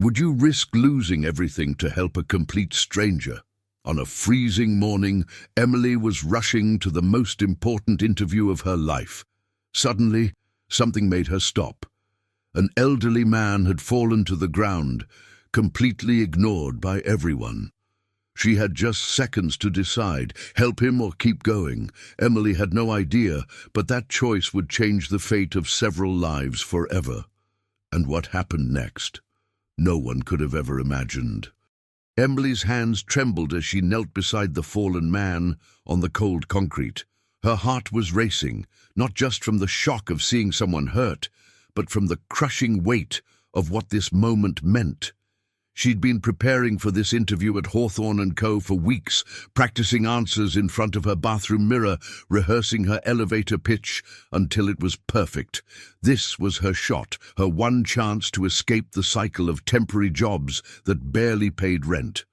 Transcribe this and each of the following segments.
Would you risk losing everything to help a complete stranger? On a freezing morning, Emily was rushing to the most important interview of her life. Suddenly, something made her stop. An elderly man had fallen to the ground, completely ignored by everyone. She had just seconds to decide, help him or keep going. Emily had no idea, but that choice would change the fate of several lives forever. And what happened next? No one could have ever imagined. Emily's hands trembled as she knelt beside the fallen man on the cold concrete. Her heart was racing, not just from the shock of seeing someone hurt, but from the crushing weight of what this moment meant. She'd been preparing for this interview at Hawthorne & Co. for weeks, practicing answers in front of her bathroom mirror, rehearsing her elevator pitch until it was perfect. This was her shot, her one chance to escape the cycle of temporary jobs that barely paid rent.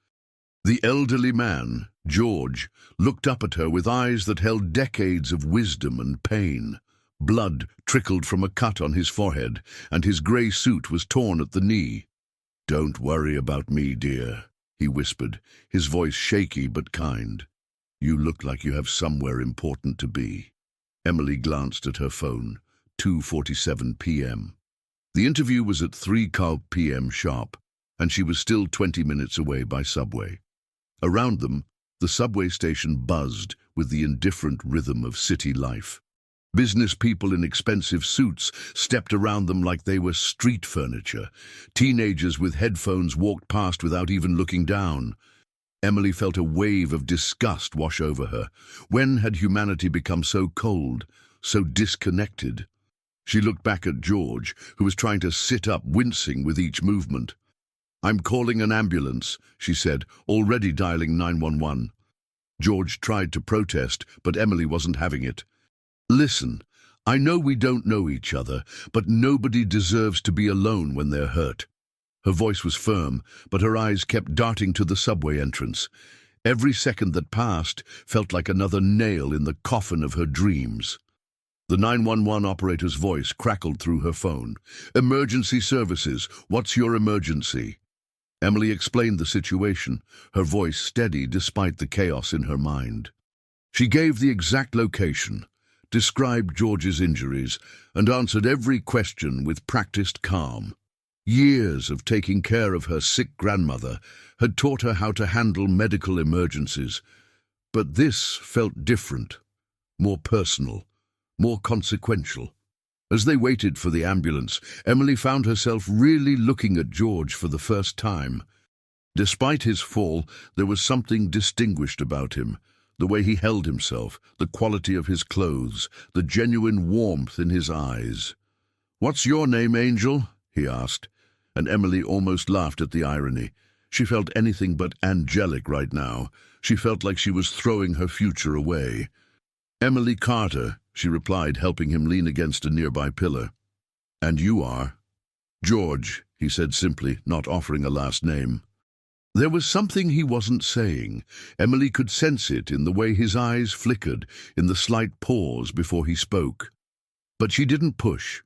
The elderly man, George, looked up at her with eyes that held decades of wisdom and pain. Blood trickled from a cut on his forehead, and his grey suit was torn at the knee. "Don't worry about me, dear," he whispered, his voice shaky but kind. "You look like you have somewhere important to be." Emily glanced at her phone. 2:47 p.m. The interview was at 3 p.m. sharp, and she was still 20 minutes away by subway. Around them, the subway station buzzed with the indifferent rhythm of city life. Business people in expensive suits stepped around them like they were street furniture. Teenagers with headphones walked past without even looking down. Emily felt a wave of disgust wash over her. When had humanity become so cold, so disconnected? She looked back at George, who was trying to sit up, wincing with each movement. "I'm calling an ambulance," she said, already dialing 911. George tried to protest, but Emily wasn't having it. "Listen, I know we don't know each other, but nobody deserves to be alone when they're hurt." Her voice was firm, but her eyes kept darting to the subway entrance. Every second that passed felt like another nail in the coffin of her dreams. The 911 operator's voice crackled through her phone. "Emergency services, what's your emergency?" Emily explained the situation, her voice steady despite the chaos in her mind. She gave the exact location, described George's injuries, and answered every question with practiced calm. Years of taking care of her sick grandmother had taught her how to handle medical emergencies, but this felt different, more personal, more consequential. As they waited for the ambulance, Emily found herself really looking at George for the first time. Despite his fall, there was something distinguished about him. The way he held himself, the quality of his clothes, the genuine warmth in his eyes. "What's your name, Angel?" he asked, and Emily almost laughed at the irony. She felt anything but angelic right now. She felt like she was throwing her future away. "Emily Carter," she replied, helping him lean against a nearby pillar. "And you are?" "George," he said simply, not offering a last name. There was something he wasn't saying. Emily could sense it in the way his eyes flickered, in the slight pause before he spoke. But she didn't push.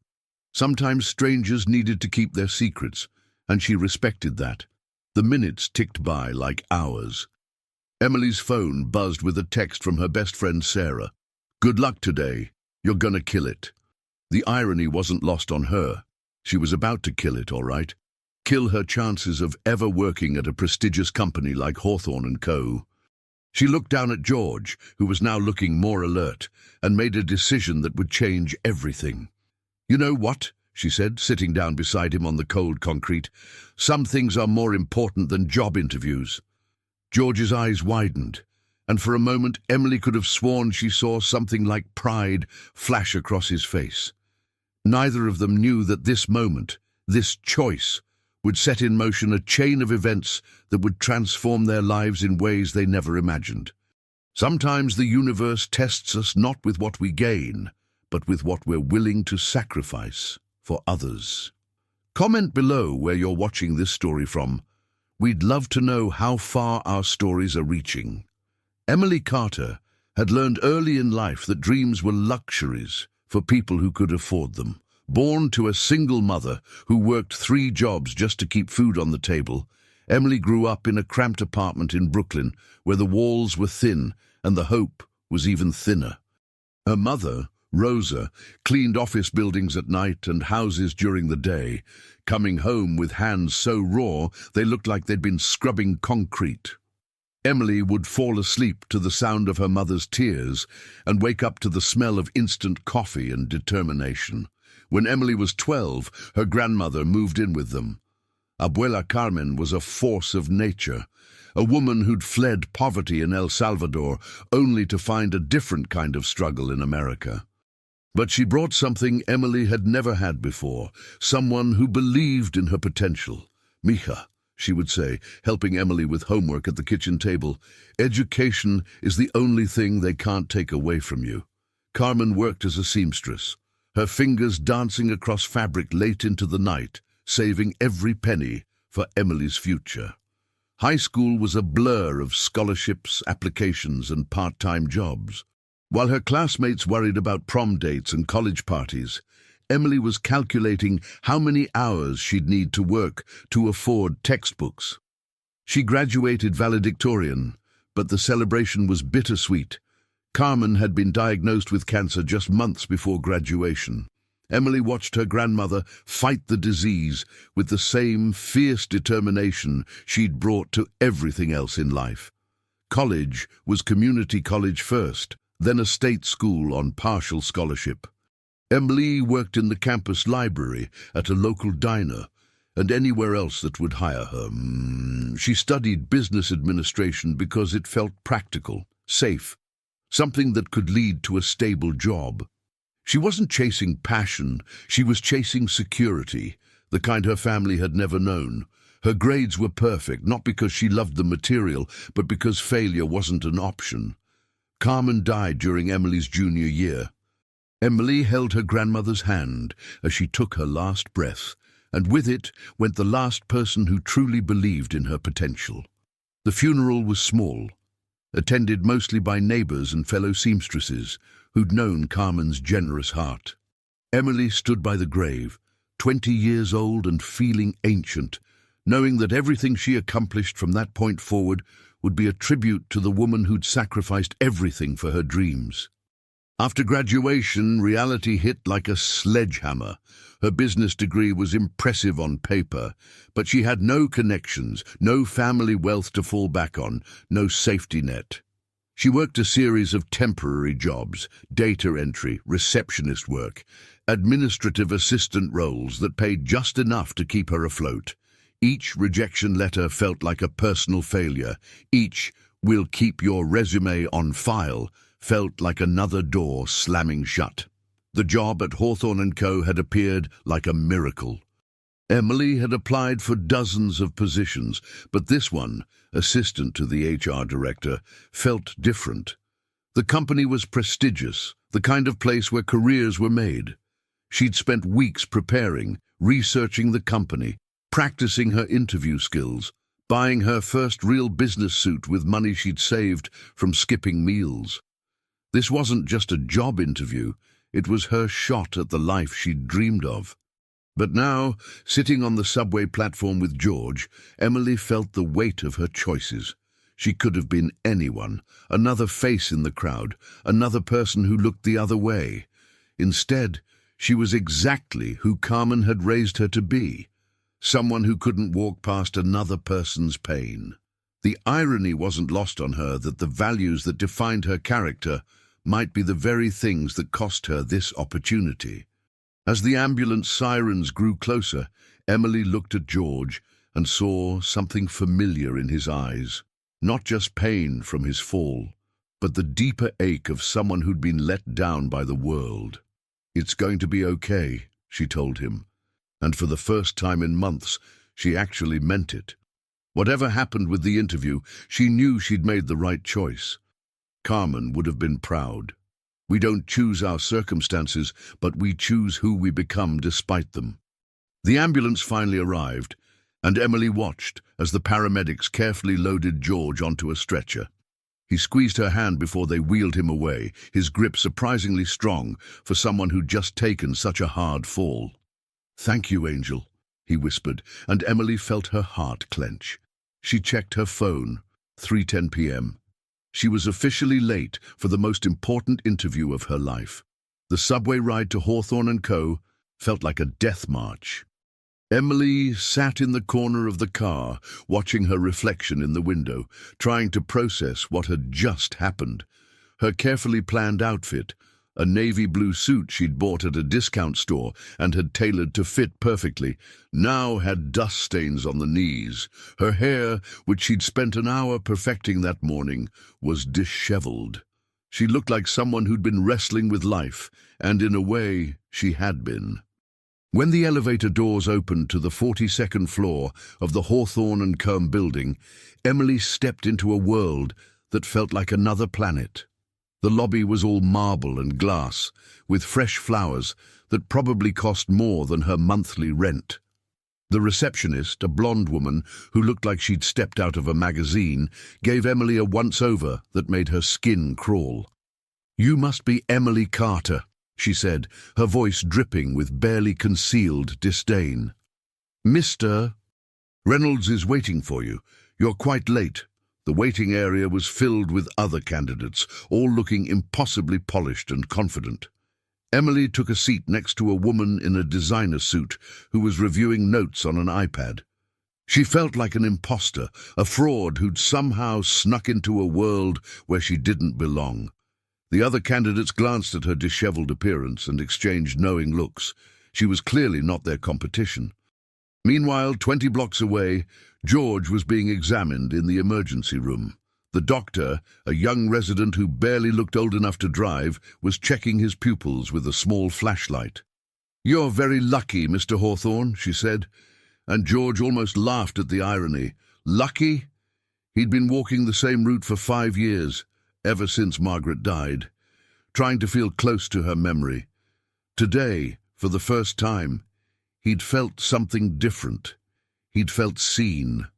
Sometimes strangers needed to keep their secrets, and she respected that. The minutes ticked by like hours. Emily's phone buzzed with a text from her best friend Sarah. "Good luck today. You're gonna kill it." The irony wasn't lost on her. She was about to kill it, all right. Kill her chances of ever working at a prestigious company like Hawthorne & Co. She looked down at George, who was now looking more alert, and made a decision that would change everything. "You know what?" she said, sitting down beside him on the cold concrete. "Some things are more important than job interviews." George's eyes widened, and for a moment Emily could have sworn she saw something like pride flash across his face. Neither of them knew that this moment, this choice, would set in motion a chain of events that would transform their lives in ways they never imagined. Sometimes the universe tests us not with what we gain, but with what we're willing to sacrifice for others. Comment below where you're watching this story from. We'd love to know how far our stories are reaching. Emily Carter had learned early in life that dreams were luxuries for people who could afford them. Born to a single mother who worked 3 jobs just to keep food on the table, Emily grew up in a cramped apartment in Brooklyn where the walls were thin and the hope was even thinner. Her mother, Rosa, cleaned office buildings at night and houses during the day, coming home with hands so raw they looked like they'd been scrubbing concrete. Emily would fall asleep to the sound of her mother's tears and wake up to the smell of instant coffee and determination. When Emily was 12, her grandmother moved in with them. Abuela Carmen was a force of nature, a woman who'd fled poverty in El Salvador only to find a different kind of struggle in America. But she brought something Emily had never had before, someone who believed in her potential. "Mija," she would say, helping Emily with homework at the kitchen table, "education is the only thing they can't take away from you." Carmen worked as a seamstress, her fingers dancing across fabric late into the night, saving every penny for Emily's future. High school was a blur of scholarships, applications, and part-time jobs. While her classmates worried about prom dates and college parties, Emily was calculating how many hours she'd need to work to afford textbooks. She graduated valedictorian, but the celebration was bittersweet. Carmen had been diagnosed with cancer just months before graduation. Emily watched her grandmother fight the disease with the same fierce determination she'd brought to everything else in life. College was community college first, then a state school on partial scholarship. Emily worked in the campus library, at a local diner, and anywhere else that would hire her. She studied business administration because it felt practical, safe, something that could lead to a stable job. She wasn't chasing passion, she was chasing security, the kind her family had never known. Her grades were perfect, not because she loved the material, but because failure wasn't an option. Carmen died during Emily's junior year. Emily held her grandmother's hand as she took her last breath, and with it went the last person who truly believed in her potential. The funeral was small, attended mostly by neighbors and fellow seamstresses who'd known Carmen's generous heart. Emily stood by the grave, 20 years old and feeling ancient, knowing that everything she accomplished from that point forward would be a tribute to the woman who'd sacrificed everything for her dreams. After graduation, reality hit like a sledgehammer. Her business degree was impressive on paper, but she had no connections, no family wealth to fall back on, no safety net. She worked a series of temporary jobs, data entry, receptionist work, administrative assistant roles that paid just enough to keep her afloat. Each rejection letter felt like a personal failure. Each "we'll keep your resume on file" felt like another door slamming shut. The job at Hawthorne & Co. had appeared like a miracle. Emily had applied for dozens of positions, but this one, assistant to the HR director, felt different. The company was prestigious, the kind of place where careers were made. She'd spent weeks preparing, researching the company, practicing her interview skills, buying her first real business suit with money she'd saved from skipping meals. This wasn't just a job interview, it was her shot at the life she'd dreamed of. But now, sitting on the subway platform with George, Emily felt the weight of her choices. She could have been anyone, another face in the crowd, another person who looked the other way. Instead, she was exactly who Carmen had raised her to be, someone who couldn't walk past another person's pain. The irony wasn't lost on her that the values that defined her character might be the very things that cost her this opportunity. As the ambulance sirens grew closer, Emily looked at George and saw something familiar in his eyes. Not just pain from his fall, but the deeper ache of someone who'd been let down by the world. "It's going to be okay," she told him, and for the first time in months, she actually meant it. Whatever happened with the interview, she knew she'd made the right choice. Carmen would have been proud. We don't choose our circumstances, but we choose who we become despite them. The ambulance finally arrived, and Emily watched as the paramedics carefully loaded George onto a stretcher. He squeezed her hand before they wheeled him away, his grip surprisingly strong for someone who'd just taken such a hard fall. "Thank you, Angel," he whispered, and Emily felt her heart clench. She checked her phone, 3:10 p.m. She was officially late for the most important interview of her life. The subway ride to Hawthorne & Co. felt like a death march. Emily sat in the corner of the car, watching her reflection in the window, trying to process what had just happened. Her carefully planned outfit, a navy blue suit she'd bought at a discount store and had tailored to fit perfectly, now had dust stains on the knees. Her hair, which she'd spent an hour perfecting that morning, was disheveled. She looked like someone who'd been wrestling with life, and in a way, she had been. When the elevator doors opened to the 42nd floor of the Hawthorne & Co. building, Emily stepped into a world that felt like another planet. The lobby was all marble and glass, with fresh flowers that probably cost more than her monthly rent. The receptionist, a blonde woman who looked like she'd stepped out of a magazine, gave Emily a once-over that made her skin crawl. "You must be Emily Carter," she said, her voice dripping with barely concealed disdain. "Mr. Reynolds is waiting for you. You're quite late." The waiting area was filled with other candidates, all looking impossibly polished and confident. Emily took a seat next to a woman in a designer suit who was reviewing notes on an iPad. She felt like an imposter, a fraud who'd somehow snuck into a world where she didn't belong. The other candidates glanced at her disheveled appearance and exchanged knowing looks. She was clearly not their competition. Meanwhile, 20 blocks away, George was being examined in the emergency room. The doctor, a young resident who barely looked old enough to drive, was checking his pupils with a small flashlight. "You're very lucky, Mr. Hawthorne," she said, and George almost laughed at the irony. Lucky? He'd been walking the same route for 5 years, ever since Margaret died, trying to feel close to her memory. Today, for the first time, he'd felt something different. He'd felt seen.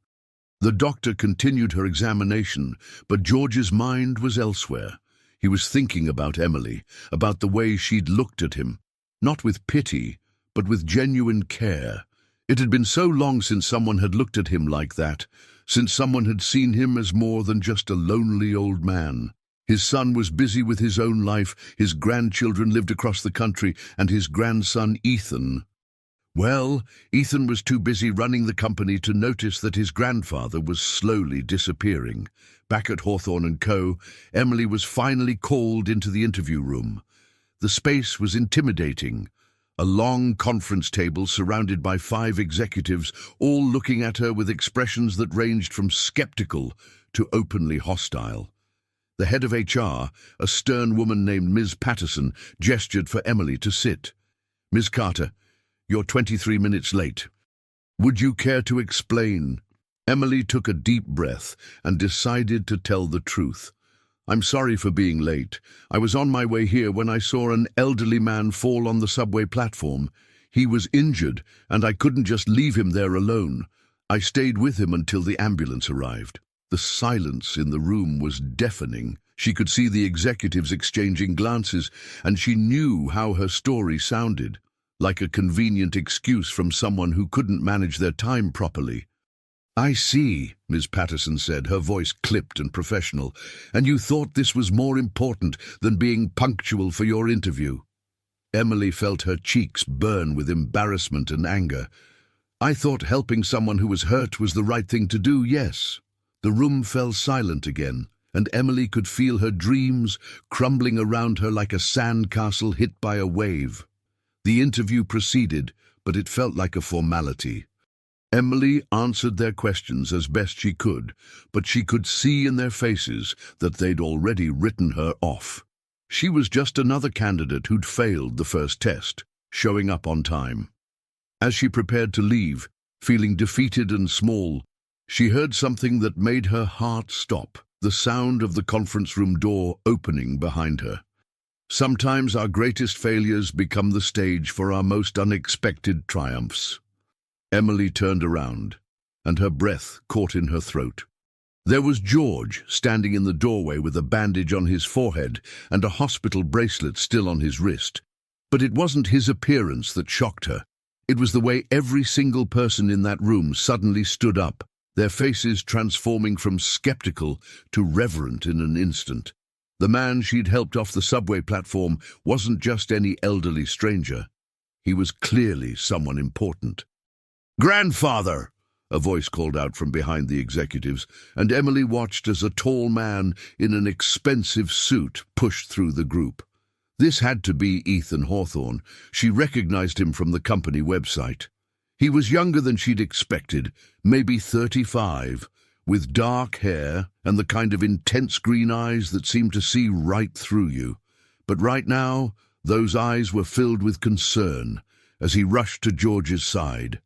The doctor continued her examination, but George's mind was elsewhere. He was thinking about Emily, about the way she'd looked at him, not with pity, but with genuine care. It had been so long since someone had looked at him like that, since someone had seen him as more than just a lonely old man. His son was busy with his own life, his grandchildren lived across the country, and his grandson, Ethan, well, Ethan was too busy running the company to notice that his grandfather was slowly disappearing. Back at Hawthorne & Co., Emily was finally called into the interview room. The space was intimidating. A long conference table surrounded by 5 executives, all looking at her with expressions that ranged from skeptical to openly hostile. The head of HR, a stern woman named Ms. Patterson, gestured for Emily to sit. "Ms. Carter, you're 23 minutes late. Would you care to explain?" Emily took a deep breath and decided to tell the truth. "I'm sorry for being late. I was on my way here when I saw an elderly man fall on the subway platform. He was injured, and I couldn't just leave him there alone. I stayed with him until the ambulance arrived." The silence in the room was deafening. She could see the executives exchanging glances, and she knew how her story sounded. Like a convenient excuse from someone who couldn't manage their time properly. "I see," Ms. Patterson said, her voice clipped and professional. "And you thought this was more important than being punctual for your interview." Emily felt her cheeks burn with embarrassment and anger. "I thought helping someone who was hurt was the right thing to do, yes." The room fell silent again, and Emily could feel her dreams crumbling around her like a sandcastle hit by a wave. The interview proceeded, but it felt like a formality. Emily answered their questions as best she could, but she could see in their faces that they'd already written her off. She was just another candidate who'd failed the first test, showing up on time. As she prepared to leave, feeling defeated and small, she heard something that made her heart stop, the sound of the conference room door opening behind her. Sometimes our greatest failures become the stage for our most unexpected triumphs. Emily turned around, and her breath caught in her throat. There was George, standing in the doorway with a bandage on his forehead and a hospital bracelet still on his wrist. But it wasn't his appearance that shocked her. It was the way every single person in that room suddenly stood up, their faces transforming from skeptical to reverent in an instant. The man she'd helped off the subway platform wasn't just any elderly stranger. He was clearly someone important. "Grandfather!" a voice called out from behind the executives, and Emily watched as a tall man in an expensive suit pushed through the group. This had to be Ethan Hawthorne. She recognized him from the company website. He was younger than she'd expected, maybe 35, with dark hair and the kind of intense green eyes that seemed to see right through you. But right now, those eyes were filled with concern as he rushed to George's side.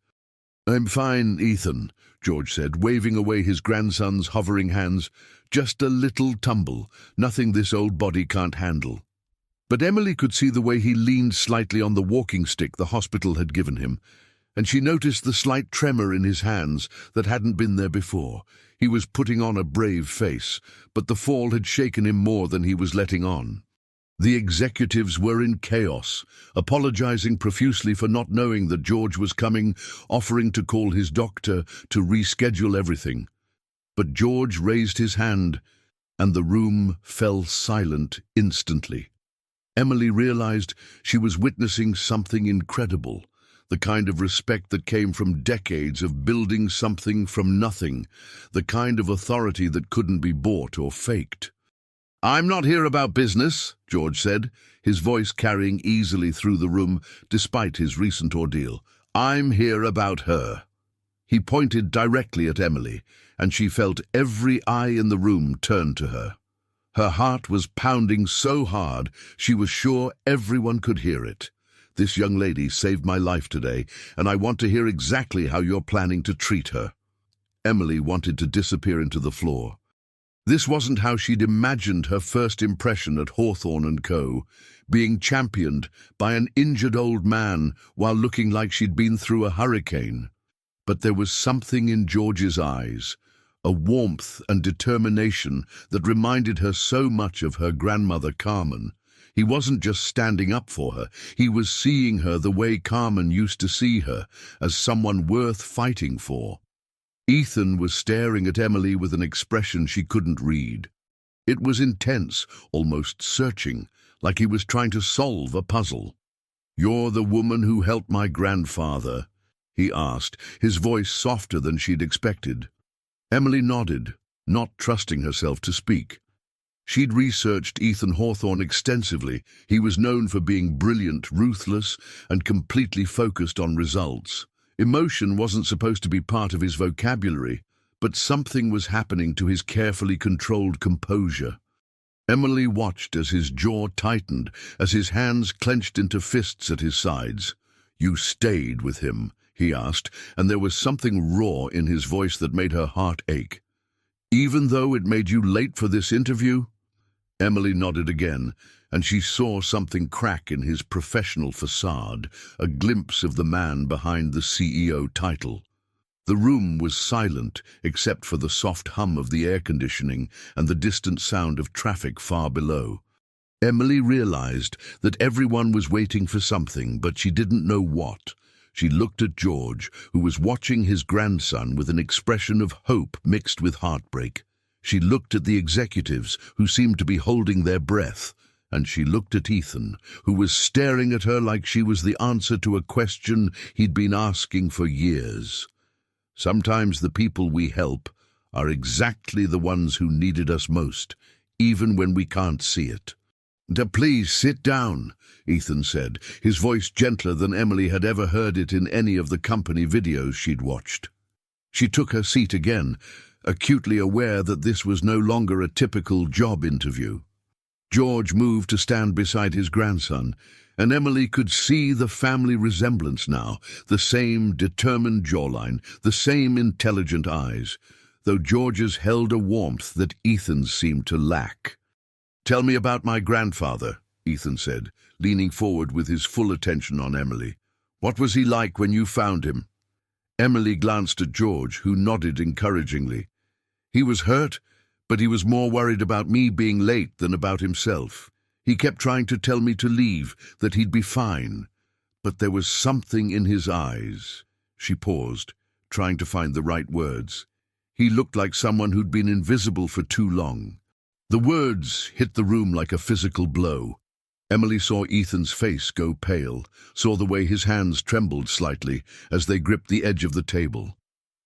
"I'm fine, Ethan," George said, waving away his grandson's hovering hands. "Just a little tumble, nothing this old body can't handle." But Emily could see the way he leaned slightly on the walking stick the hospital had given him, and she noticed the slight tremor in his hands that hadn't been there before. He was putting on a brave face, but the fall had shaken him more than he was letting on. The executives were in chaos, apologizing profusely for not knowing that George was coming, offering to call his doctor to reschedule everything. But George raised his hand, and the room fell silent instantly. Emily realized she was witnessing something incredible, the kind of respect that came from decades of building something from nothing, the kind of authority that couldn't be bought or faked. "I'm not here about business," George said, his voice carrying easily through the room despite his recent ordeal. "I'm here about her." He pointed directly at Emily, and she felt every eye in the room turn to her. Her heart was pounding so hard she was sure everyone could hear it. "This young lady saved my life today, and I want to hear exactly how you're planning to treat her." Emily wanted to disappear into the floor. This wasn't how she'd imagined her first impression at Hawthorne and Co., being championed by an injured old man while looking like she'd been through a hurricane. But there was something in George's eyes, a warmth and determination that reminded her so much of her grandmother Carmen. He wasn't just standing up for her, he was seeing her the way Carmen used to see her, as someone worth fighting for. Ethan was staring at Emily with an expression she couldn't read. It was intense, almost searching, like he was trying to solve a puzzle. "You're the woman who helped my grandfather?" he asked, his voice softer than she'd expected. Emily nodded, not trusting herself to speak. She'd researched Ethan Hawthorne extensively. He was known for being brilliant, ruthless, and completely focused on results. Emotion wasn't supposed to be part of his vocabulary, but something was happening to his carefully controlled composure. Emily watched as his jaw tightened, as his hands clenched into fists at his sides. "You stayed with him?" he asked, and there was something raw in his voice that made her heart ache. "Even though it made you late for this interview?" Emily nodded again, and she saw something crack in his professional facade, a glimpse of the man behind the CEO title. The room was silent, except for the soft hum of the air conditioning and the distant sound of traffic far below. Emily realized that everyone was waiting for something, but she didn't know what. She looked at George, who was watching his grandson with an expression of hope mixed with heartbreak. She looked at the executives, who seemed to be holding their breath, and she looked at Ethan, who was staring at her like she was the answer to a question he'd been asking for years. Sometimes the people we help are exactly the ones who needed us most, even when we can't see it. "Please sit down," Ethan said, his voice gentler than Emily had ever heard it in any of the company videos she'd watched. She took her seat again, acutely aware that this was no longer a typical job interview. George moved to stand beside his grandson, and Emily could see the family resemblance now, the same determined jawline, the same intelligent eyes, though George's held a warmth that Ethan's seemed to lack. "Tell me about my grandfather," Ethan said, leaning forward with his full attention on Emily. "What was he like when you found him?" Emily glanced at George, who nodded encouragingly. He was hurt, but he was more worried about me being late than about himself. He kept trying to tell me to leave, that he'd be fine. But there was something in his eyes. She paused, trying to find the right words. He looked like someone who'd been invisible for too long. The words hit the room like a physical blow. Emily saw Ethan's face go pale, saw the way his hands trembled slightly as they gripped the edge of the table.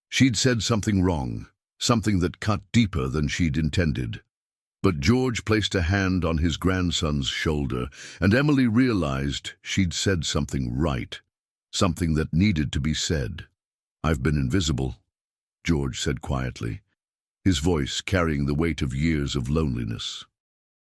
She'd said something wrong, something that cut deeper than she'd intended. But George placed a hand on his grandson's shoulder, and Emily realized she'd said something right, something that needed to be said. "I've been invisible," George said quietly, his voice carrying the weight of years of loneliness.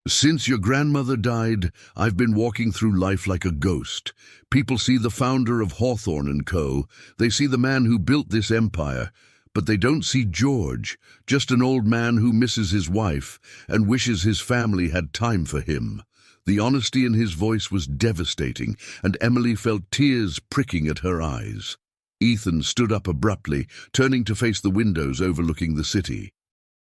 "Since your grandmother died, I've been walking through life like a ghost. People see the founder of Hawthorne and Co. They see the man who built this empire, but they don't see George, just an old man who misses his wife and wishes his family had time for him." The honesty in his voice was devastating, and Emily felt tears pricking at her eyes. Ethan stood up abruptly, turning to face the windows overlooking the city.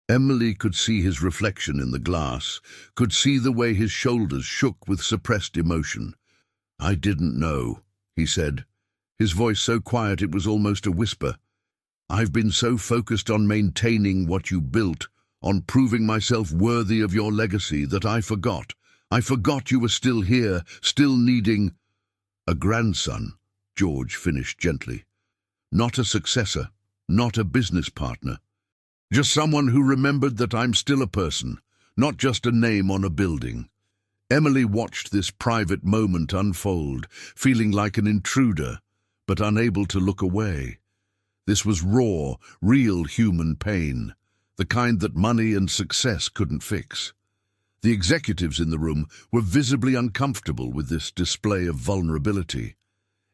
Emily could see his reflection in the glass, could see the way his shoulders shook with suppressed emotion. "I didn't know," he said, his voice so quiet it was almost a whisper. "I've been so focused on maintaining what you built, on proving myself worthy of your legacy, that I forgot. I forgot you were still here, still needing—" "A grandson," George finished gently. "Not a successor, not a business partner. Just someone who remembered that I'm still a person, not just a name on a building." Emily watched this private moment unfold, feeling like an intruder, but unable to look away. This was raw, real human pain, the kind that money and success couldn't fix. The executives in the room were visibly uncomfortable with this display of vulnerability.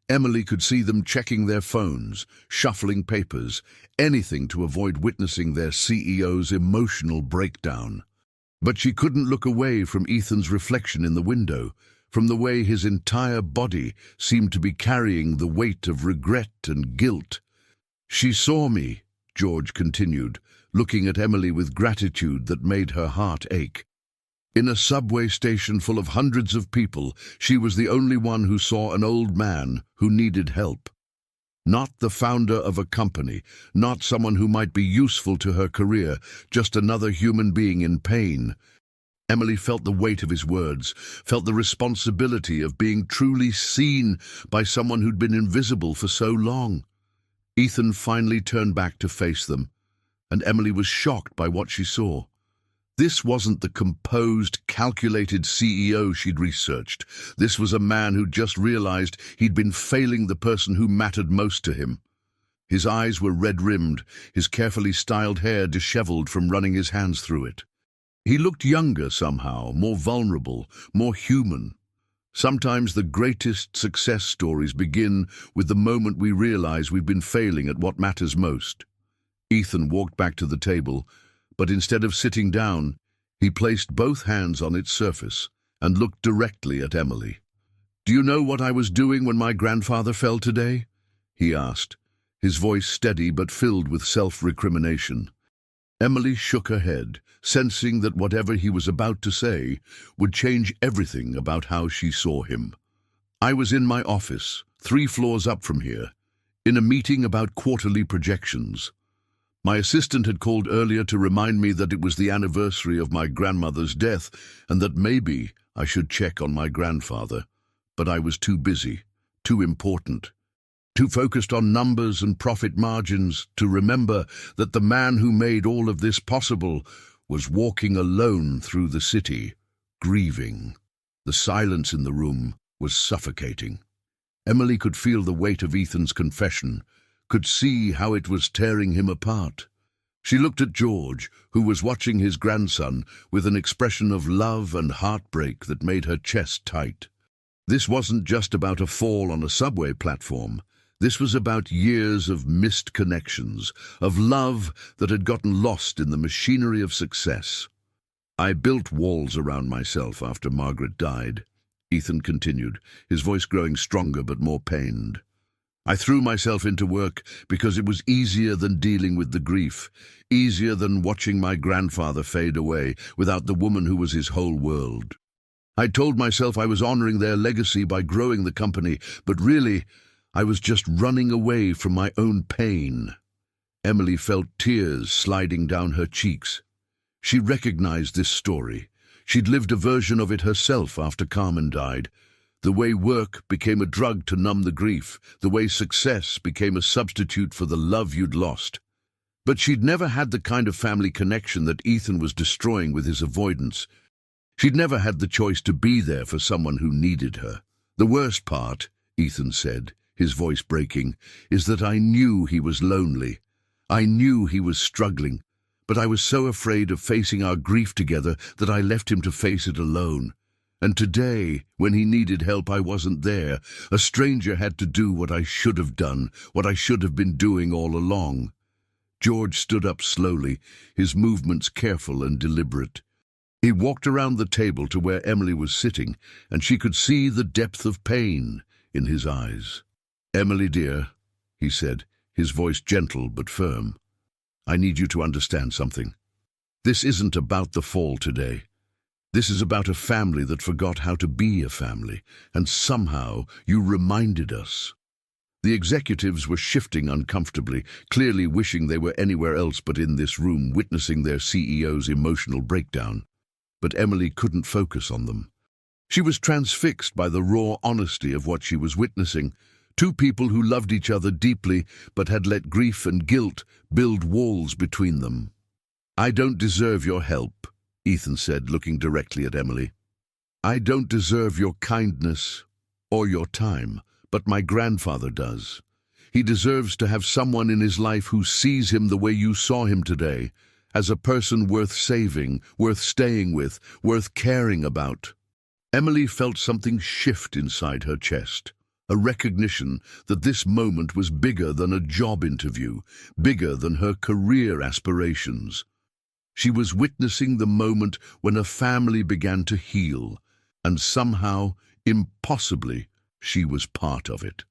Emily could see them checking their phones, shuffling papers, anything to avoid witnessing their CEO's emotional breakdown. But she couldn't look away from Ethan's reflection in the window, from the way his entire body seemed to be carrying the weight of regret and guilt. "She saw me," George continued, looking at Emily with gratitude that made her heart ache. "In a subway station full of hundreds of people, she was the only one who saw an old man who needed help. Not the founder of a company, not someone who might be useful to her career, just another human being in pain." Emily felt the weight of his words, felt the responsibility of being truly seen by someone who'd been invisible for so long. Ethan finally turned back to face them, and Emily was shocked by what she saw. This wasn't the composed, calculated CEO she'd researched. This was a man who just realized he'd been failing the person who mattered most to him. His eyes were red-rimmed, his carefully styled hair disheveled from running his hands through it. He looked younger somehow, more vulnerable, more human. Sometimes the greatest success stories begin with the moment we realize we've been failing at what matters most. Ethan walked back to the table, but instead of sitting down, he placed both hands on its surface and looked directly at Emily. "Do you know what I was doing when my grandfather fell today?" he asked, his voice steady but filled with self-recrimination. Emily shook her head, sensing that whatever he was about to say would change everything about how she saw him. "I was in my office, 3 floors up from here, in a meeting about quarterly projections. My assistant had called earlier to remind me that it was the anniversary of my grandmother's death and that maybe I should check on my grandfather. But I was too busy, too important, too focused on numbers and profit margins to remember that the man who made all of this possible was walking alone through the city, grieving." The silence in the room was suffocating. Emily could feel the weight of Ethan's confession, could see how it was tearing him apart. She looked at George, who was watching his grandson with an expression of love and heartbreak that made her chest tight. This wasn't just about a fall on a subway platform. This was about years of missed connections, of love that had gotten lost in the machinery of success. "I built walls around myself after Margaret died," Ethan continued, his voice growing stronger but more pained. I threw myself into work because it was easier than dealing with the grief, easier than watching my grandfather fade away without the woman who was his whole world. I told myself I was honoring their legacy by growing the company, but really, I was just running away from my own pain. Emily felt tears sliding down her cheeks. She recognized this story. She'd lived a version of it herself after Carmen died. The way work became a drug to numb the grief, the way success became a substitute for the love you'd lost. But she'd never had the kind of family connection that Ethan was destroying with his avoidance. She'd never had the choice to be there for someone who needed her. The worst part, Ethan said, his voice breaking, is that I knew he was lonely. I knew he was struggling, but I was so afraid of facing our grief together that I left him to face it alone. And today, when he needed help, I wasn't there. A stranger had to do what I should have done, what I should have been doing all along. George stood up slowly, his movements careful and deliberate. He walked around the table to where Emily was sitting, and she could see the depth of pain in his eyes. "Emily, dear," he said, his voice gentle but firm, "I need you to understand something. This isn't about the fall today. This is about a family that forgot how to be a family, and somehow you reminded us." The executives were shifting uncomfortably, clearly wishing they were anywhere else but in this room, witnessing their CEO's emotional breakdown. But Emily couldn't focus on them. She was transfixed by the raw honesty of what she was witnessing. Two people who loved each other deeply, but had let grief and guilt build walls between them. "I don't deserve your help," Ethan said, looking directly at Emily. "I don't deserve your kindness or your time, but my grandfather does. He deserves to have someone in his life who sees him the way you saw him today, as a person worth saving, worth staying with, worth caring about." Emily felt something shift inside her chest, a recognition that this moment was bigger than a job interview, bigger than her career aspirations. She was witnessing the moment when a family began to heal, and somehow, impossibly, she was part of it.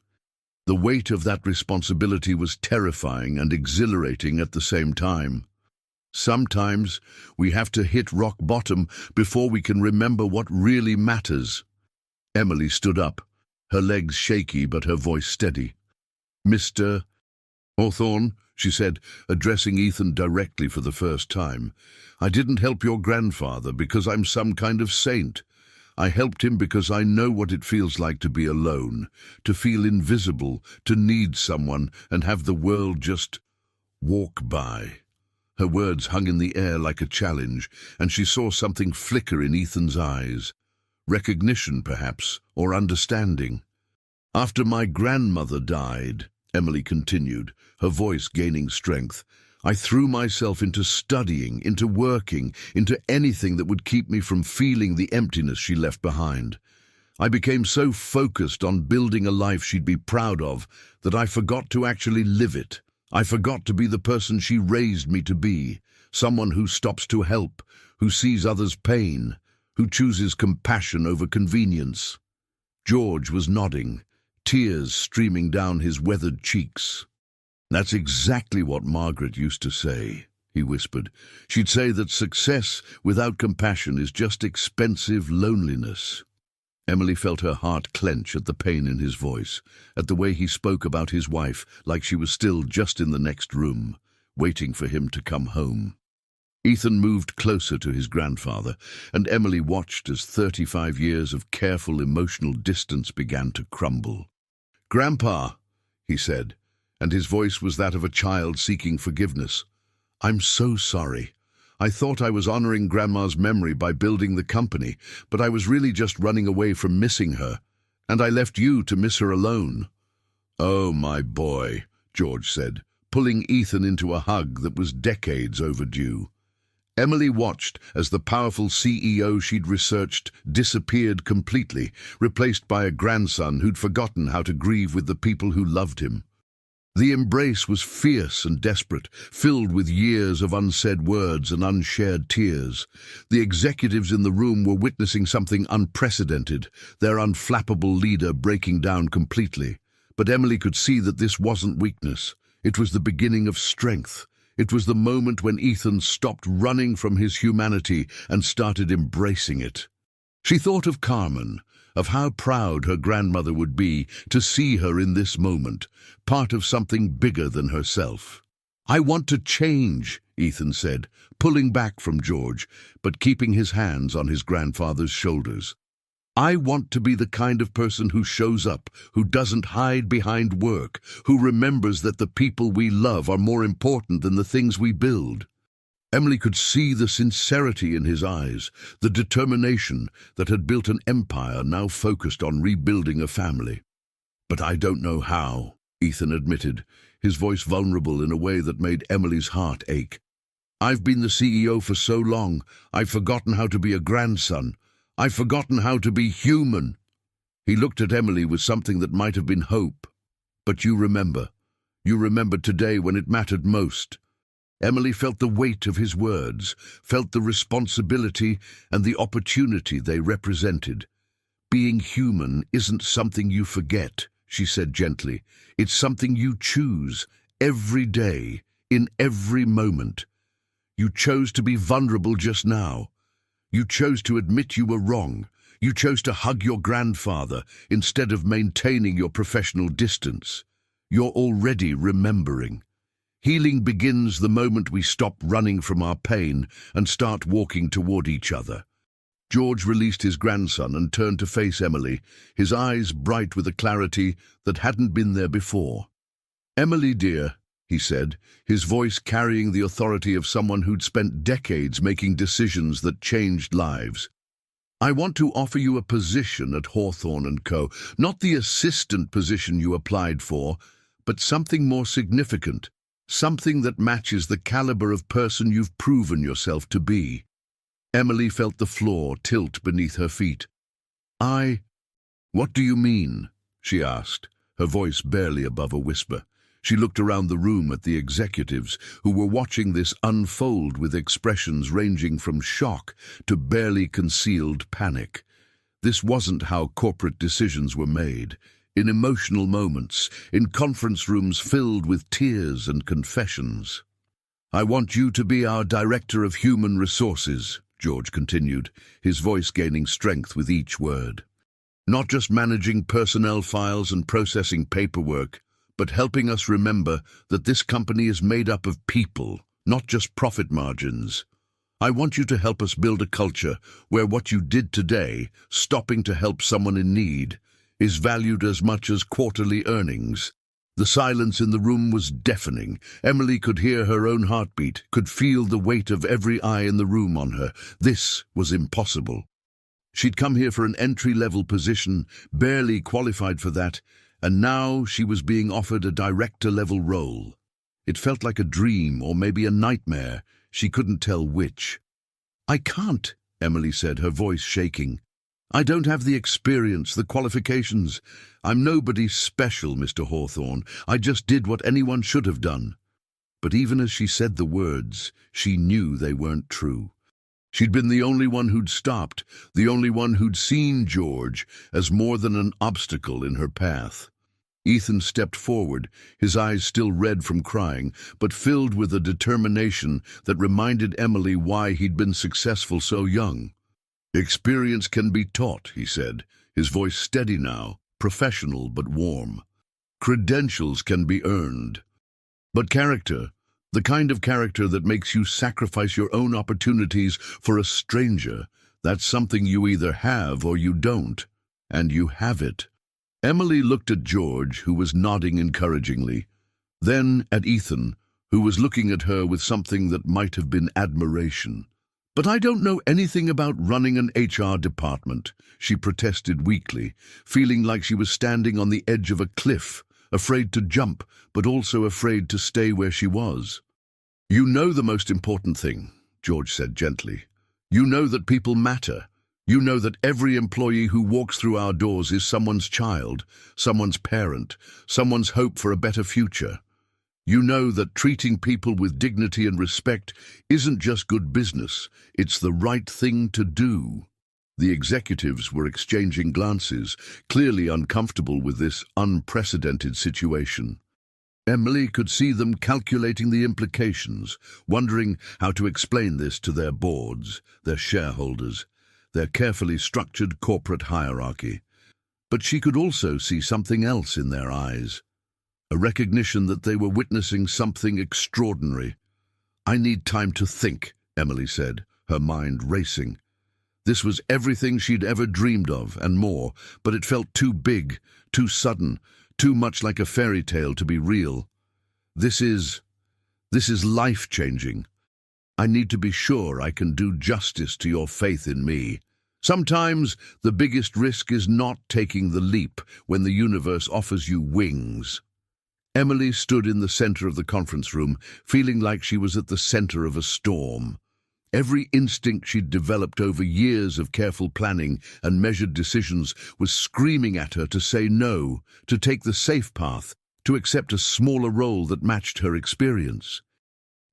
The weight of that responsibility was terrifying and exhilarating at the same time. Sometimes we have to hit rock bottom before we can remember what really matters. Emily stood up, her legs shaky but her voice steady. "Mr. Hawthorne," she said, addressing Ethan directly for the first time, "I didn't help your grandfather because I'm some kind of saint. I helped him because I know what it feels like to be alone, to feel invisible, to need someone and have the world just walk by." Her words hung in the air like a challenge, and she saw something flicker in Ethan's eyes. Recognition, perhaps, or understanding. "After my grandmother died," Emily continued, her voice gaining strength, "I threw myself into studying, into working, into anything that would keep me from feeling the emptiness she left behind. I became so focused on building a life she'd be proud of that I forgot to actually live it. I forgot to be the person she raised me to be, someone who stops to help, who sees others' pain, who chooses compassion over convenience." George was nodding, tears streaming down his weathered cheeks. "That's exactly what Margaret used to say," he whispered. "She'd say that success without compassion is just expensive loneliness." Emily felt her heart clench at the pain in his voice, at the way he spoke about his wife like she was still just in the next room, waiting for him to come home. Ethan moved closer to his grandfather, and Emily watched as 35 years of careful emotional distance began to crumble. "Grandpa," he said, and his voice was that of a child seeking forgiveness. "I'm so sorry. I thought I was honoring Grandma's memory by building the company, but I was really just running away from missing her, and I left you to miss her alone." "Oh, my boy," George said, pulling Ethan into a hug that was decades overdue. Emily watched as the powerful CEO she'd researched disappeared completely, replaced by a grandson who'd forgotten how to grieve with the people who loved him. The embrace was fierce and desperate, filled with years of unsaid words and unshared tears. The executives in the room were witnessing something unprecedented, their unflappable leader breaking down completely. But Emily could see that this wasn't weakness. It was the beginning of strength. It was the moment when Ethan stopped running from his humanity and started embracing it. She thought of Carmen, of how proud her grandmother would be to see her in this moment, part of something bigger than herself. "I want to change," Ethan said, pulling back from George, but keeping his hands on his grandfather's shoulders. "I want to be the kind of person who shows up, who doesn't hide behind work, who remembers that the people we love are more important than the things we build." Emily could see the sincerity in his eyes, the determination that had built an empire now focused on rebuilding a family. "But I don't know how," Ethan admitted, his voice vulnerable in a way that made Emily's heart ache. "I've been the CEO for so long, I've forgotten how to be a grandson. I've forgotten how to be human." He looked at Emily with something that might have been hope. "But you remember. You remembered today when it mattered most." Emily felt the weight of his words, felt the responsibility and the opportunity they represented. "Being human isn't something you forget," she said gently. "It's something you choose, every day, in every moment. You chose to be vulnerable just now. You chose to admit you were wrong. You chose to hug your grandfather instead of maintaining your professional distance. You're already remembering. Healing begins the moment we stop running from our pain and start walking toward each other." George released his grandson and turned to face Emily, his eyes bright with a clarity that hadn't been there before. "Emily, dear," he said, his voice carrying the authority of someone who'd spent decades making decisions that changed lives. "I want to offer you a position at Hawthorne & Co., not the assistant position you applied for, but something more significant, something that matches the caliber of person you've proven yourself to be." Emily felt the floor tilt beneath her feet. What do you mean?" she asked, her voice barely above a whisper. She looked around the room at the executives, who were watching this unfold with expressions ranging from shock to barely concealed panic. This wasn't how corporate decisions were made. In emotional moments, in conference rooms filled with tears and confessions. "I want you to be our Director of Human Resources," George continued, his voice gaining strength with each word. "Not just managing personnel files and processing paperwork, but helping us remember that this company is made up of people, not just profit margins. I want you to help us build a culture where what you did today, stopping to help someone in need, is valued as much as quarterly earnings." The silence in the room was deafening. Emily could hear her own heartbeat, could feel the weight of every eye in the room on her. This was impossible. She'd come here for an entry-level position, barely qualified for that, and now she was being offered a director-level role. It felt like a dream, or maybe a nightmare. She couldn't tell which. "I can't," Emily said, her voice shaking. "I don't have the experience, the qualifications. I'm nobody special, Mr. Hawthorne. I just did what anyone should have done." But even as she said the words, she knew they weren't true. She'd been the only one who'd stopped, the only one who'd seen George as more than an obstacle in her path. Ethan stepped forward, his eyes still red from crying, but filled with a determination that reminded Emily why he'd been successful so young. "Experience can be taught," he said, his voice steady now, professional but warm. "Credentials can be earned. But character, the kind of character that makes you sacrifice your own opportunities for a stranger, that's something you either have or you don't, and you have it." Emily looked at George, who was nodding encouragingly, then at Ethan, who was looking at her with something that might have been admiration. "But I don't know anything about running an HR department," she protested weakly, feeling like she was standing on the edge of a cliff, afraid to jump, but also afraid to stay where she was. "You know the most important thing," George said gently. "You know that people matter. You know that every employee who walks through our doors is someone's child, someone's parent, someone's hope for a better future. You know that treating people with dignity and respect isn't just good business, it's the right thing to do." The executives were exchanging glances, clearly uncomfortable with this unprecedented situation. Emily could see them calculating the implications, wondering how to explain this to their boards, their shareholders, their carefully structured corporate hierarchy. But she could also see something else in their eyes, a recognition that they were witnessing something extraordinary. "I need time to think," Emily said, her mind racing. This was everything she'd ever dreamed of, and more, but it felt too big, too sudden, too much like a fairy tale to be real. This is life-changing. I need to be sure I can do justice to your faith in me. Sometimes the biggest risk is not taking the leap when the universe offers you wings." Emily stood in the center of the conference room, feeling like she was at the center of a storm. Every instinct she'd developed over years of careful planning and measured decisions was screaming at her to say no, to take the safe path, to accept a smaller role that matched her experience.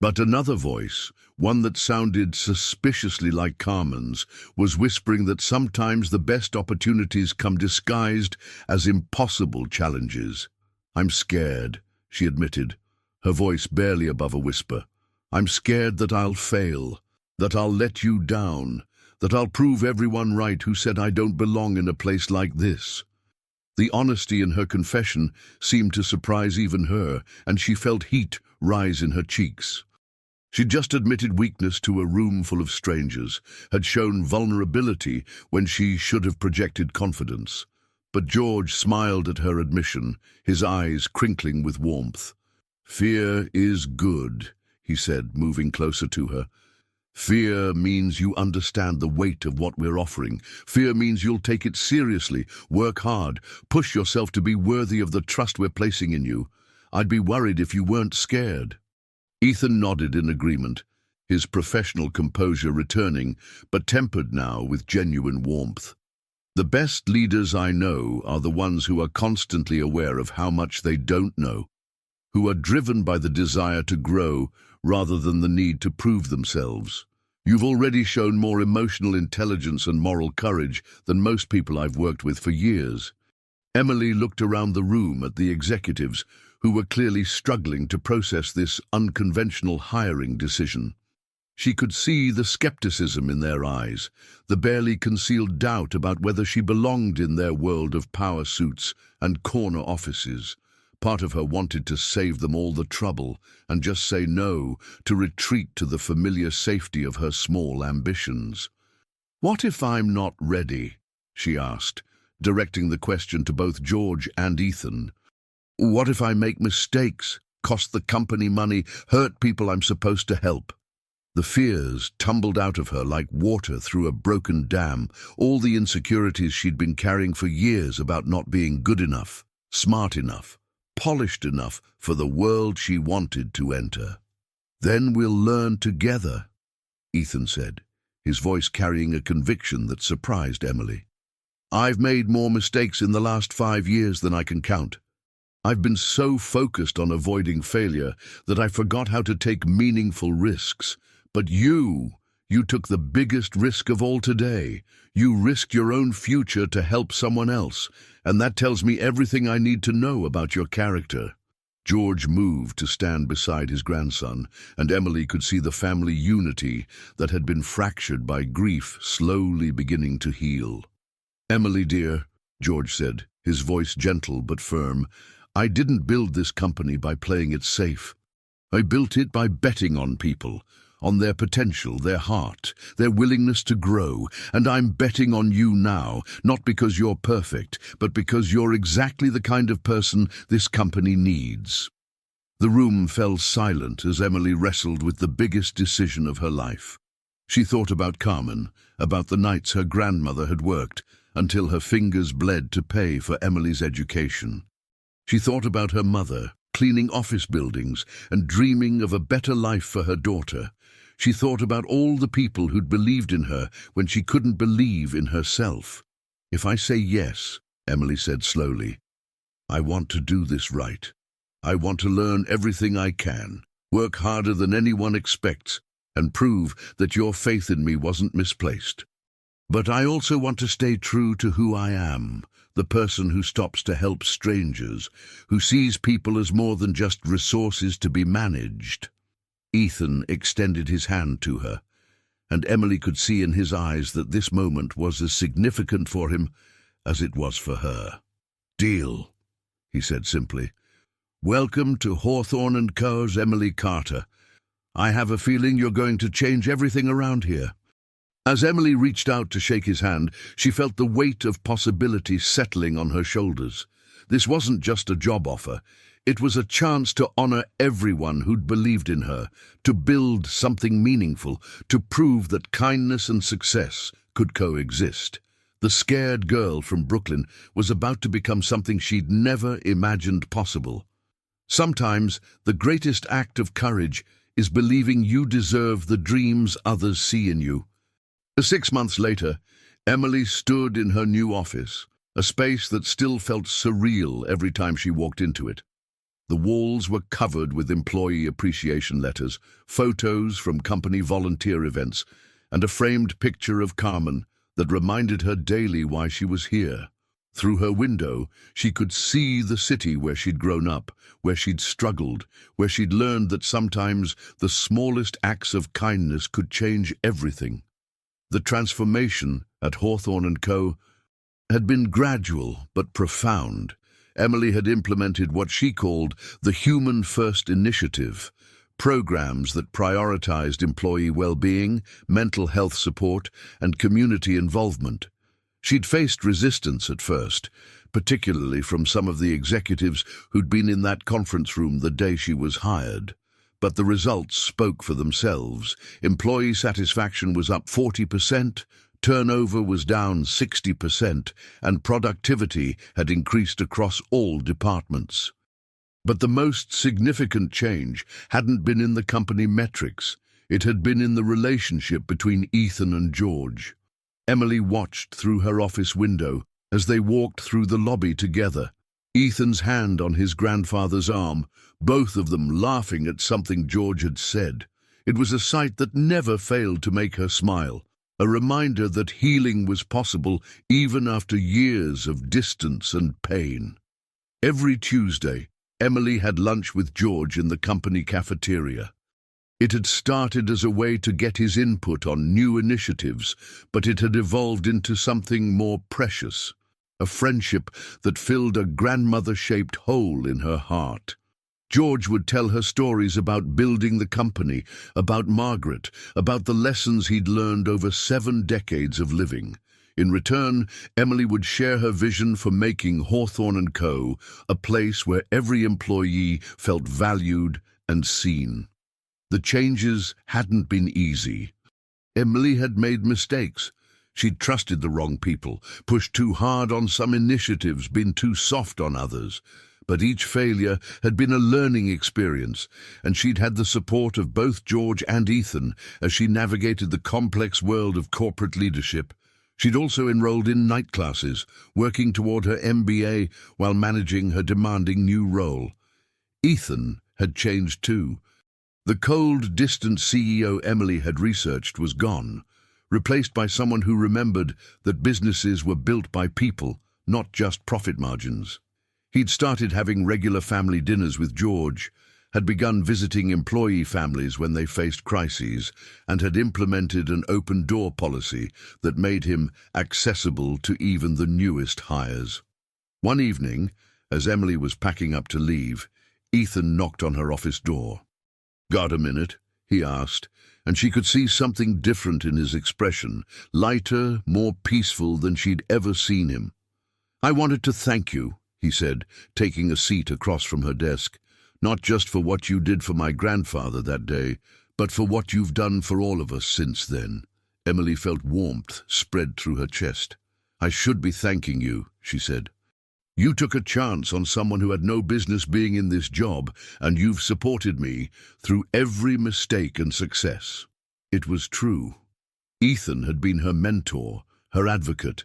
But another voice, one that sounded suspiciously like Carmen's, was whispering that sometimes the best opportunities come disguised as impossible challenges. "I'm scared," she admitted, her voice barely above a whisper. "I'm scared that I'll fail, that I'll let you down, that I'll prove everyone right who said I don't belong in a place like this." The honesty in her confession seemed to surprise even her, and she felt heat rise in her cheeks. She'd just admitted weakness to a room full of strangers, had shown vulnerability when she should have projected confidence. But George smiled at her admission, his eyes crinkling with warmth. "Fear is good," he said, moving closer to her. "Fear means you understand the weight of what we're offering. Fear means you'll take it seriously, work hard, push yourself to be worthy of the trust we're placing in you. I'd be worried if you weren't scared." Ethan nodded in agreement, his professional composure returning, but tempered now with genuine warmth. "The best leaders I know are the ones who are constantly aware of how much they don't know, who are driven by the desire to grow rather than the need to prove themselves. You've already shown more emotional intelligence and moral courage than most people I've worked with for years." Emily looked around the room at the executives, who were clearly struggling to process this unconventional hiring decision. She could see the skepticism in their eyes, the barely concealed doubt about whether she belonged in their world of power suits and corner offices. Part of her wanted to save them all the trouble and just say no, to retreat to the familiar safety of her small ambitions. "What if I'm not ready?" she asked, directing the question to both George and Ethan. "What if I make mistakes, cost the company money, hurt people I'm supposed to help?" The fears tumbled out of her like water through a broken dam, all the insecurities she'd been carrying for years about not being good enough, smart enough, polished enough for the world she wanted to enter. "Then we'll learn together," Ethan said, his voice carrying a conviction that surprised Emily. "I've made more mistakes in the last 5 years than I can count. I've been so focused on avoiding failure that I forgot how to take meaningful risks. But you took the biggest risk of all today. You risked your own future to help someone else, and that tells me everything I need to know about your character." George moved to stand beside his grandson, and Emily could see the family unity that had been fractured by grief slowly beginning to heal. "Emily, dear," George said, his voice gentle but firm, "I didn't build this company by playing it safe. I built it by betting on people, on their potential, their heart, their willingness to grow, and I'm betting on you now, not because you're perfect, but because you're exactly the kind of person this company needs." The room fell silent as Emily wrestled with the biggest decision of her life. She thought about Carmen, about the nights her grandmother had worked, until her fingers bled to pay for Emily's education. She thought about her mother, cleaning office buildings and dreaming of a better life for her daughter. She thought about all the people who'd believed in her when she couldn't believe in herself. "If I say yes," Emily said slowly, "I want to do this right. I want to learn everything I can, work harder than anyone expects, and prove that your faith in me wasn't misplaced." But I also want to stay true to who I am, the person who stops to help strangers, who sees people as more than just resources to be managed." Ethan extended his hand to her, and Emily could see in his eyes that this moment was as significant for him as it was for her. "Deal," he said simply. "Welcome to Hawthorne & Co.'s Emily Carter. I have a feeling you're going to change everything around here." As Emily reached out to shake his hand, she felt the weight of possibility settling on her shoulders. This wasn't just a job offer. It was a chance to honor everyone who'd believed in her, to build something meaningful, to prove that kindness and success could coexist. The scared girl from Brooklyn was about to become something she'd never imagined possible. Sometimes the greatest act of courage is believing you deserve the dreams others see in you. 6 months later, Emily stood in her new office, a space that still felt surreal every time she walked into it. The walls were covered with employee appreciation letters, photos from company volunteer events, and a framed picture of Carmen that reminded her daily why she was here. Through her window, she could see the city where she'd grown up, where she'd struggled, where she'd learned that sometimes the smallest acts of kindness could change everything. The transformation at Hawthorne & Co. had been gradual but profound. Emily had implemented what she called the Human First Initiative, programs that prioritized employee well-being, mental health support, and community involvement. She'd faced resistance at first, particularly from some of the executives who'd been in that conference room the day she was hired. But the results spoke for themselves. Employee satisfaction was up 40%, turnover was down 60%, and productivity had increased across all departments. But the most significant change hadn't been in the company metrics. It had been in the relationship between Ethan and George. Emily watched through her office window as they walked through the lobby together, Ethan's hand on his grandfather's arm, both of them laughing at something George had said. It was a sight that never failed to make her smile, a reminder that healing was possible even after years of distance and pain. Every Tuesday, Emily had lunch with George in the company cafeteria. It had started as a way to get his input on new initiatives, but it had evolved into something more precious, a friendship that filled a grandmother-shaped hole in her heart. George would tell her stories about building the company, about Margaret, about the lessons he'd learned over 7 decades of living. In return, Emily would share her vision for making Hawthorne & Co. a place where every employee felt valued and seen. The changes hadn't been easy. Emily had made mistakes. She'd trusted the wrong people, pushed too hard on some initiatives, been too soft on others. But each failure had been a learning experience, and she'd had the support of both George and Ethan as she navigated the complex world of corporate leadership. She'd also enrolled in night classes, working toward her MBA while managing her demanding new role. Ethan had changed too. The cold, distant CEO Emily had researched was gone, replaced by someone who remembered that businesses were built by people, not just profit margins. He'd started having regular family dinners with George, had begun visiting employee families when they faced crises, and had implemented an open-door policy that made him accessible to even the newest hires. One evening, as Emily was packing up to leave, Ethan knocked on her office door. "Got a minute?" he asked, and she could see something different in his expression, lighter, more peaceful than she'd ever seen him. "I wanted to thank you," he said, taking a seat across from her desk, "not just for what you did for my grandfather that day, but for what you've done for all of us since then." Emily felt warmth spread through her chest. "I should be thanking you," she said. "You took a chance on someone who had no business being in this job, and you've supported me through every mistake and success." It was true. Ethan had been her mentor, her advocate,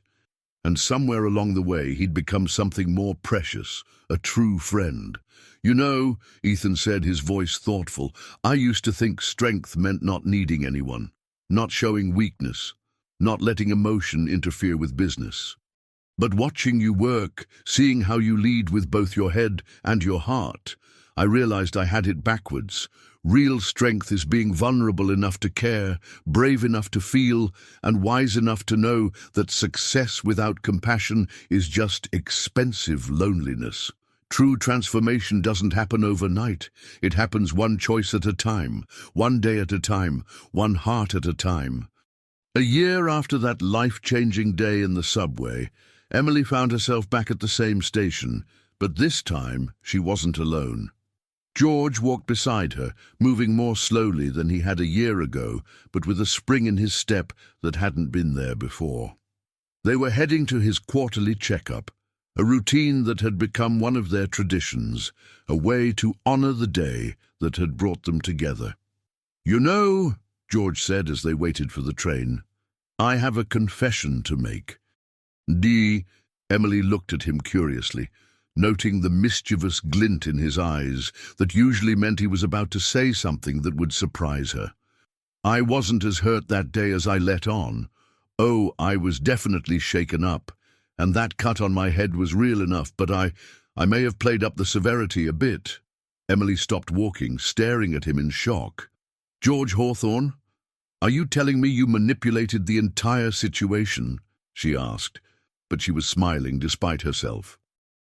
and somewhere along the way he'd become something more precious, a true friend. "You know," Ethan said, his voice thoughtful, "I used to think strength meant not needing anyone, not showing weakness. not letting emotion interfere with business. But watching you work, seeing how you lead with both your head and your heart, I realized I had it backwards. Real strength is being vulnerable enough to care, brave enough to feel, and wise enough to know that success without compassion is just expensive loneliness. True transformation doesn't happen overnight. It happens one choice at a time, one day at a time, one heart at a time. A year after that life-changing day in the subway, Emily found herself back at the same station, but this time she wasn't alone. George walked beside her, moving more slowly than he had a year ago, but with a spring in his step that hadn't been there before. They were heading to his quarterly checkup, a routine that had become one of their traditions, a way to honor the day that had brought them together. "You know," George said as they waited for the train, "I have a confession to make." Emily looked at him curiously, noting the mischievous glint in his eyes that usually meant he was about to say something that would surprise her. "I wasn't as hurt that day as I let on. Oh, I was definitely shaken up, and that cut on my head was real enough, but I may have played up the severity a bit." Emily stopped walking, staring at him in shock. "George Hawthorne, are you telling me you manipulated the entire situation?" she asked, but she was smiling despite herself.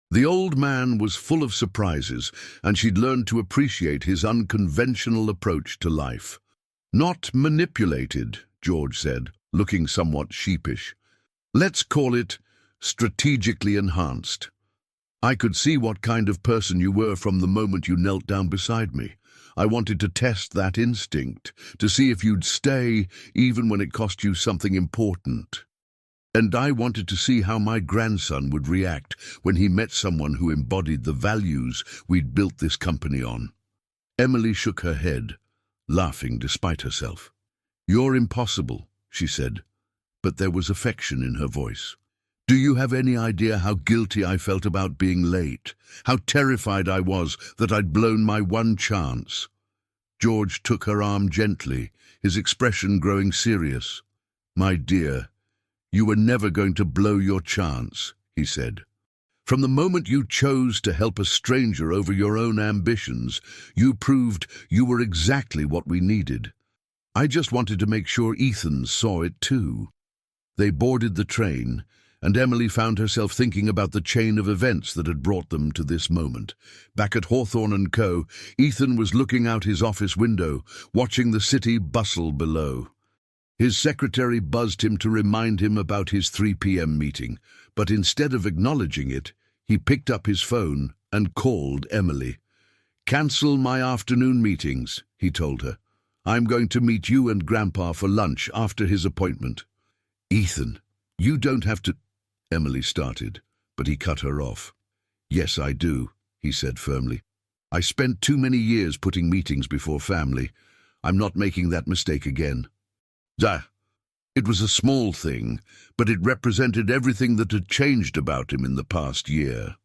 The old man was full of surprises, and she'd learned to appreciate his unconventional approach to life. "Not manipulated," George said, looking somewhat sheepish. "Let's call it strategically enhanced. I could see what kind of person you were from the moment you knelt down beside me. I wanted to test that instinct, to see if you'd stay even when it cost you something important. And I wanted to see how my grandson would react when he met someone who embodied the values we'd built this company on." Emily shook her head, laughing despite herself. "You're impossible," she said, but there was affection in her voice. "Do you have any idea how guilty I felt about being late? How terrified I was that I'd blown my one chance?" George took her arm gently, his expression growing serious. "My dear, you were never going to blow your chance," he said. "From the moment you chose to help a stranger over your own ambitions, you proved you were exactly what we needed. I just wanted to make sure Ethan saw it too." They boarded the train, and Emily found herself thinking about the chain of events that had brought them to this moment. Back at Hawthorne & Co., Ethan was looking out his office window, watching the city bustle below. His secretary buzzed him to remind him about his 3 p.m. meeting, but instead of acknowledging it, he picked up his phone and called Emily. "Cancel my afternoon meetings," he told her. "I'm going to meet you and Grandpa for lunch after his appointment." "Ethan, you don't have to—" Emily started, but he cut her off. "Yes, I do," he said firmly. "I spent too many years putting meetings before family. I'm not making that mistake again." It was a small thing, but it represented everything that had changed about him in the past year.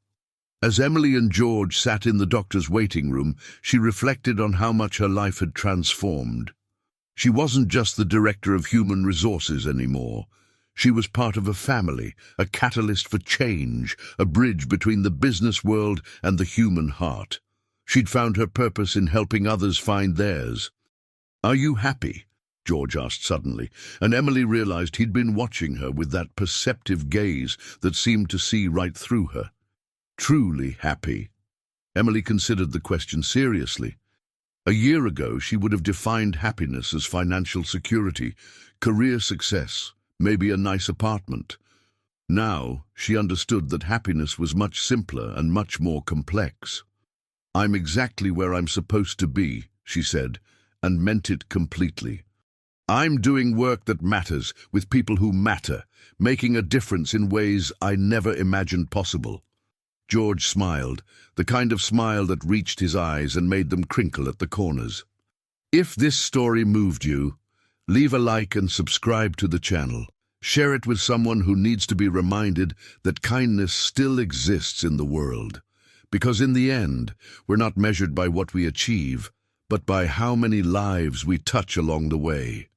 As Emily and George sat in the doctor's waiting room, she reflected on how much her life had transformed. She wasn't just the director of human resources anymore. She was part of a family, a catalyst for change, a bridge between the business world and the human heart. She'd found her purpose in helping others find theirs. "Are you happy?" George asked suddenly, and Emily realized he'd been watching her with that perceptive gaze that seemed to see right through her. Truly happy? Emily considered the question seriously. A year ago, she would have defined happiness as financial security, career success, maybe a nice apartment. Now, she understood that happiness was much simpler and much more complex. "I'm exactly where I'm supposed to be," she said, and meant it completely. "I'm doing work that matters, with people who matter, making a difference in ways I never imagined possible." George smiled, the kind of smile that reached his eyes and made them crinkle at the corners. If this story moved you, leave a like and subscribe to the channel. Share it with someone who needs to be reminded that kindness still exists in the world. Because in the end, we're not measured by what we achieve, but by how many lives we touch along the way.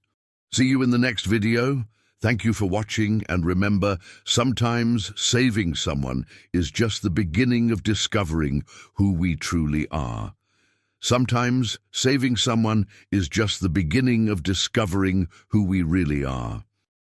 See you in the next video. Thank you for watching, and remember, sometimes saving someone is just the beginning of discovering who we truly are. Sometimes saving someone is just the beginning of discovering who we really are.